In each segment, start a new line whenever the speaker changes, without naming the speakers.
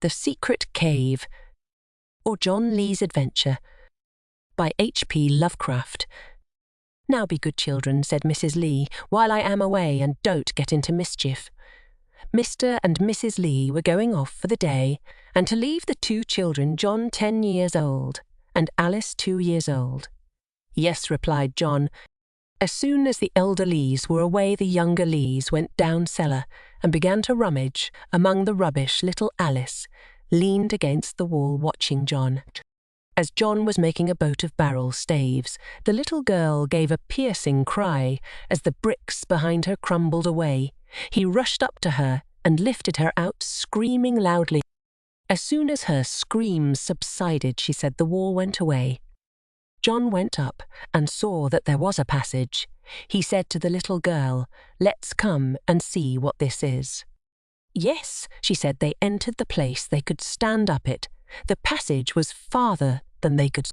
The Secret Cave, or John Lee's Adventure, by H.P. Lovecraft. "Now be good children," said Mrs. Lee, "while I am away, and don't get into mischief." Mr. and Mrs. Lee were going off for the day, and to leave the two children, John 10 years old, and Alice 2 years old. "Yes," replied John. As soon as the elder Lees were away, the younger Lees went down cellar and began to rummage among the rubbish. Little Alice leaned against the wall watching John. As John was making a boat of barrel staves, the little girl gave a piercing cry as the bricks behind her crumbled away. He rushed up to her and lifted her out, screaming loudly. As soon as her screams subsided, she said, the wall went away. John went up and saw that there was a passage. He said to the little girl, "Let's come and see what this is." "Yes," she said. They entered the place. They could stand up it. The passage was farther than they could.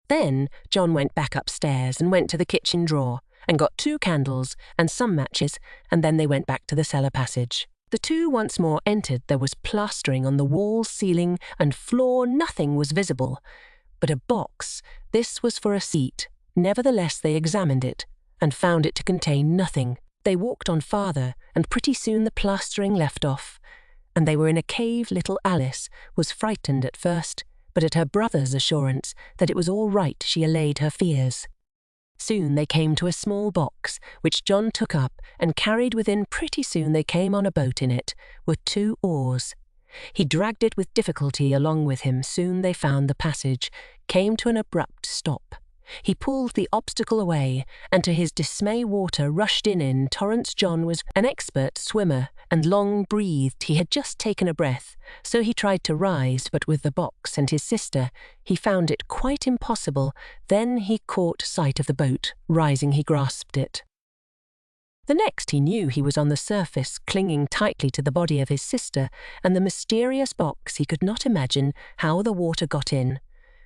Then John went back upstairs and went to the kitchen drawer and got 2 candles and some matches, and then they went back to the cellar passage. The two once more entered. There was plastering on the wall, ceiling, and floor. Nothing was visible but a box. This was for a seat. Nevertheless, they examined it and found it to contain nothing. They walked on farther, and pretty soon the plastering left off, and they were in a cave. Little Alice was frightened at first, but at her brother's assurance that it was all right, she allayed her fears. Soon they came to a small box, which John took up and carried within. Pretty soon they came on a boat. In it were 2 oars. He dragged it with difficulty along with him. Soon they found the passage, came to an abrupt stop. He pulled the obstacle away, and to his dismay water rushed in torrents. John was an expert swimmer and long-breathed. He had just taken a breath, so he tried to rise, but with the box and his sister he found it quite impossible. Then he caught sight of the boat. Rising, he grasped it. The next he knew, he was on the surface, clinging tightly to the body of his sister and the mysterious box. He could not imagine how the water got in,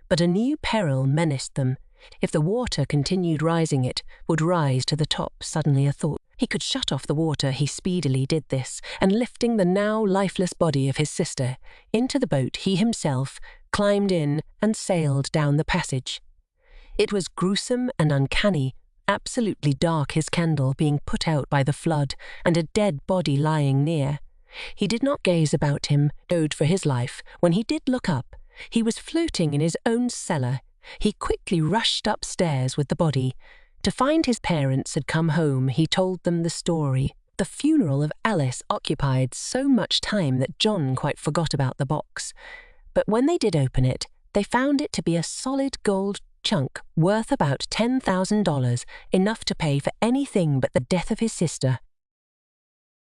but a new peril menaced them. If the water continued rising, it would rise to the top. Suddenly a thought. He could shut off the water. He speedily did this, and lifting the now lifeless body of his sister into the boat, he himself climbed in and sailed down the passage. It was gruesome and uncanny. Absolutely dark, his candle being put out by the flood, and a dead body lying near. He did not gaze about him, owed for his life. When he did look up, he was floating in his own cellar. He quickly rushed upstairs with the body. To find his parents had come home, he told them the story. The funeral of Alice occupied so much time that John quite forgot about the box. But when they did open it, they found it to be a solid gold chunk worth about $10,000, enough to pay for anything but the death of his sister.